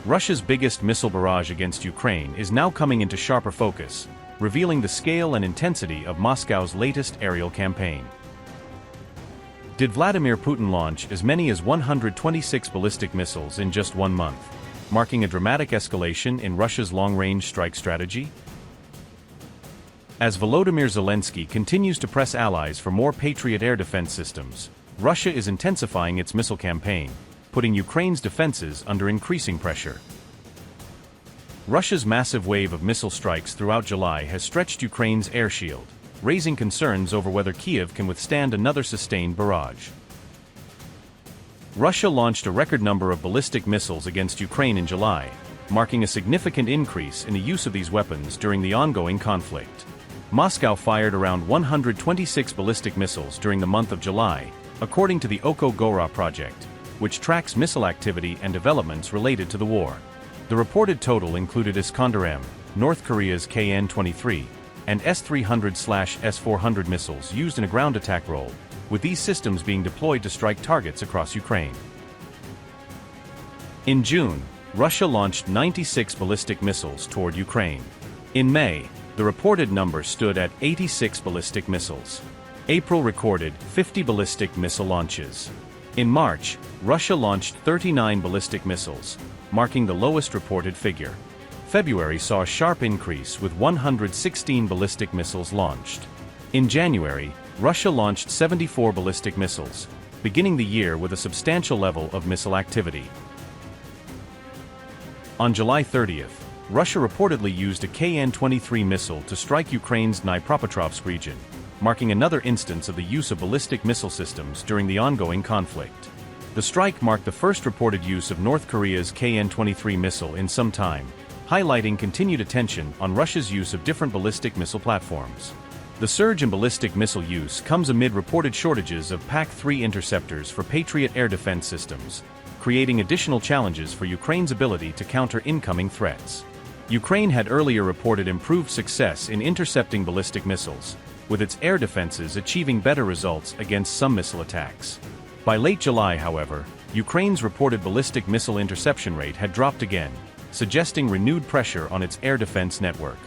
Russia's biggest missile barrage against Ukraine is now coming into sharper focus, revealing the scale and intensity of Moscow's latest aerial campaign. Did Vladimir Putin launch as many as 126 ballistic missiles in just 1 month, marking a dramatic escalation in Russia's long-range strike strategy? As Volodymyr Zelensky continues to press allies for more Patriot air defense systems, Russia is intensifying its missile campaign, putting Ukraine's defenses under increasing pressure. Russia's massive wave of missile strikes throughout July has stretched Ukraine's air shield, raising concerns over whether Kyiv can withstand another sustained barrage. Russia launched a record number of ballistic missiles against Ukraine in July, marking a significant increase in the use of these weapons during the ongoing conflict. Moscow fired around 126 ballistic missiles during the month of July, according to the Oko Gora project, which tracks missile activity and developments related to the war. The reported total included Iskander-M, North Korea's KN-23, and S-300/S-400 missiles used in a ground attack role, with these systems being deployed to strike targets across Ukraine. In June, Russia launched 96 ballistic missiles toward Ukraine. In May, the reported number stood at 86 ballistic missiles. April recorded 50 ballistic missile launches. In March, Russia launched 39 ballistic missiles, marking the lowest reported figure. February saw a sharp increase with 116 ballistic missiles launched. In January, Russia launched 74 ballistic missiles, beginning the year with a substantial level of missile activity. On July 30th, Russia reportedly used a KN-23 missile to strike Ukraine's Dnipropetrovsk region, marking another instance of the use of ballistic missile systems during the ongoing conflict. The strike marked the first reported use of North Korea's KN-23 missile in some time, highlighting continued attention on Russia's use of different ballistic missile platforms. The surge in ballistic missile use comes amid reported shortages of PAC-3 interceptors for Patriot air defense systems, creating additional challenges for Ukraine's ability to counter incoming threats. Ukraine had earlier reported improved success in intercepting ballistic missiles, with its air defenses achieving better results against some missile attacks. By late July, however, Ukraine's reported ballistic missile interception rate had dropped again, suggesting renewed pressure on its air defense network.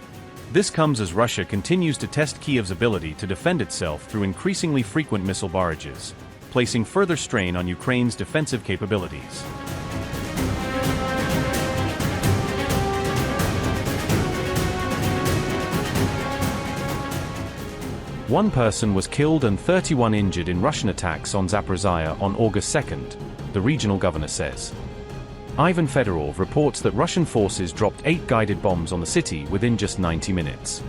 This comes as Russia continues to test Kyiv's ability to defend itself through increasingly frequent missile barrages, placing further strain on Ukraine's defensive capabilities. One person was killed and 31 injured in Russian attacks on Zaporizhzhia on August 2nd, the regional governor says. Ivan Fedorov reports that Russian forces dropped 8 guided bombs on the city within just 90 minutes.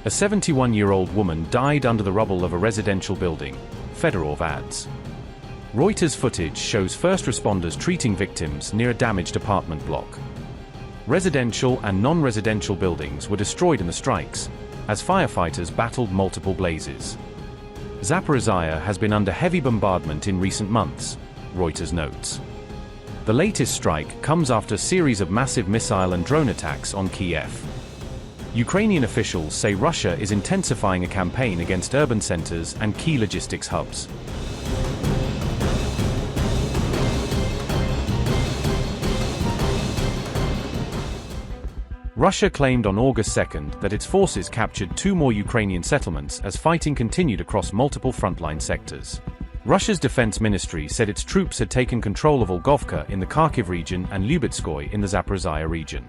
A 71-year-old woman died under the rubble of a residential building, Fedorov adds. Reuters footage shows first responders treating victims near a damaged apartment block. Residential and non-residential buildings were destroyed in the strikes, as firefighters battled multiple blazes. Zaporizhzhia has been under heavy bombardment in recent months, Reuters notes. The latest strike comes after a series of massive missile and drone attacks on Kyiv. Ukrainian officials say Russia is intensifying a campaign against urban centers and key logistics hubs. Russia claimed on August 2nd that its forces captured 2 more Ukrainian settlements as fighting continued across multiple frontline sectors. Russia's defense ministry said its troops had taken control of Olgovka in the Kharkiv region and Lyubetskoy in the Zaporizhzhia region.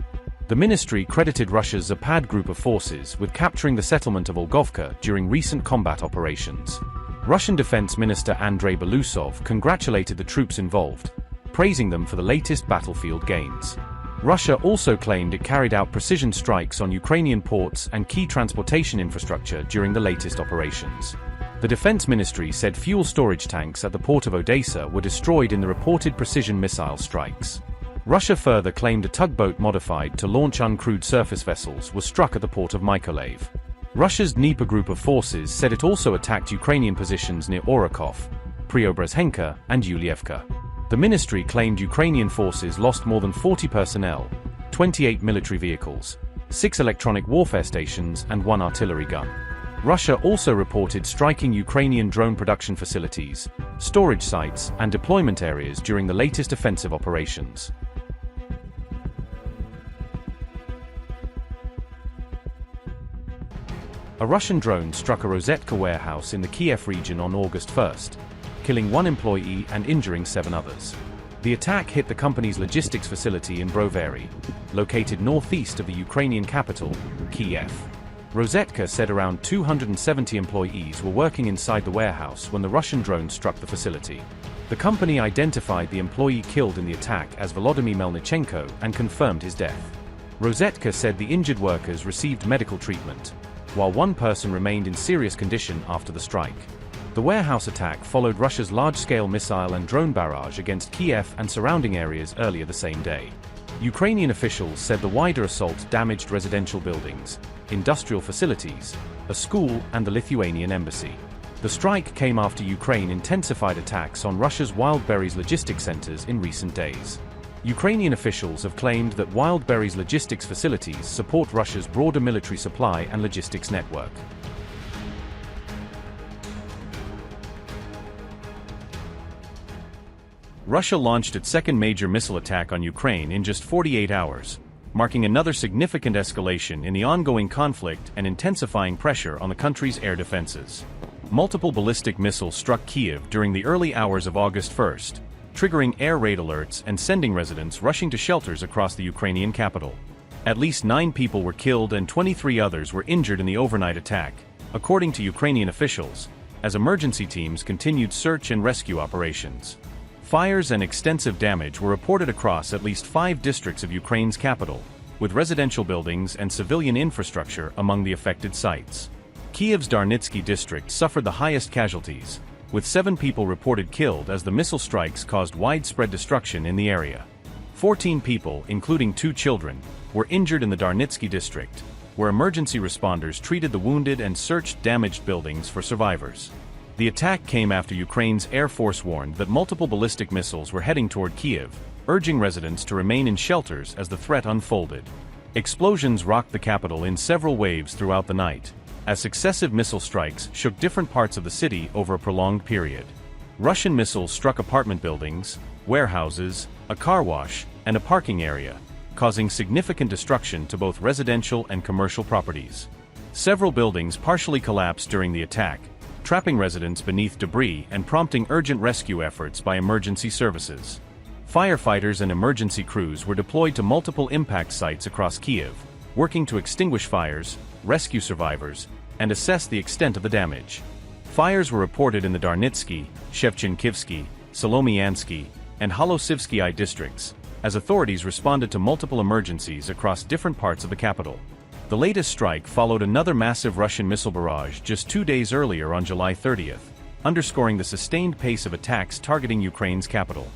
The ministry credited Russia's Zapad group of forces with capturing the settlement of Olgovka during recent combat operations. Russian Defense Minister Andrei Belousov congratulated the troops involved, praising them for the latest battlefield gains. Russia also claimed it carried out precision strikes on Ukrainian ports and key transportation infrastructure during the latest operations. The defense ministry said fuel storage tanks at the port of Odessa were destroyed in the reported precision missile strikes. Russia further claimed a tugboat modified to launch uncrewed surface vessels was struck at the port of Mykolaiv. Russia's Dnieper group of forces said it also attacked Ukrainian positions near Orakov, Preobrazhenka, and Yulievka. The ministry claimed Ukrainian forces lost more than 40 personnel, 28 military vehicles, 6 electronic warfare stations and 1 artillery gun. Russia also reported striking Ukrainian drone production facilities, storage sites, and deployment areas during the latest offensive operations. A Russian drone struck a Rozetka warehouse in the Kyiv region on August 1st, killing 1 employee and injuring 7 others. The attack hit the company's logistics facility in Brovary, located northeast of the Ukrainian capital, Kyiv. Rozetka said around 270 employees were working inside the warehouse when the Russian drone struck the facility. The company identified the employee killed in the attack as Volodymyr Melnichenko and confirmed his death. Rozetka said the injured workers received medical treatment, while 1 person remained in serious condition after the strike. The warehouse attack followed Russia's large-scale missile and drone barrage against Kyiv and surrounding areas earlier the same day. Ukrainian officials said the wider assault damaged residential buildings, industrial facilities, a school, and the Lithuanian embassy. The strike came after Ukraine intensified attacks on Russia's Wildberries logistics centers in recent days. Ukrainian officials have claimed that Wildberries logistics facilities support Russia's broader military supply and logistics network. Russia launched its second major missile attack on Ukraine in just 48 hours, marking another significant escalation in the ongoing conflict and intensifying pressure on the country's air defenses. Multiple ballistic missiles struck Kyiv during the early hours of August 1st, triggering air raid alerts and sending residents rushing to shelters across the Ukrainian capital. At least 9 people were killed and 23 others were injured in the overnight attack, according to Ukrainian officials, as emergency teams continued search and rescue operations. Fires and extensive damage were reported across at least 5 districts of Ukraine's capital, with residential buildings and civilian infrastructure among the affected sites. Kyiv's Darnitsky district suffered the highest casualties, with 7 people reported killed as the missile strikes caused widespread destruction in the area. 14 people, including 2 children, were injured in the Darnitsky district, where emergency responders treated the wounded and searched damaged buildings for survivors. The attack came after Ukraine's Air Force warned that multiple ballistic missiles were heading toward Kyiv, urging residents to remain in shelters as the threat unfolded. Explosions rocked the capital in several waves throughout the night, as successive missile strikes shook different parts of the city over a prolonged period. Russian missiles struck apartment buildings, warehouses, a car wash, and a parking area, causing significant destruction to both residential and commercial properties. Several buildings partially collapsed during the attack, trapping residents beneath debris and prompting urgent rescue efforts by emergency services. Firefighters and emergency crews were deployed to multiple impact sites across Kyiv, working to extinguish fires, rescue survivors, and assess the extent of the damage. Fires were reported in the Darnitsky, Shevchenkivsky, Solomyansky, and Holosivsky districts, as authorities responded to multiple emergencies across different parts of the capital. The latest strike followed another massive Russian missile barrage just 2 days earlier on July 30th, underscoring the sustained pace of attacks targeting Ukraine's capital.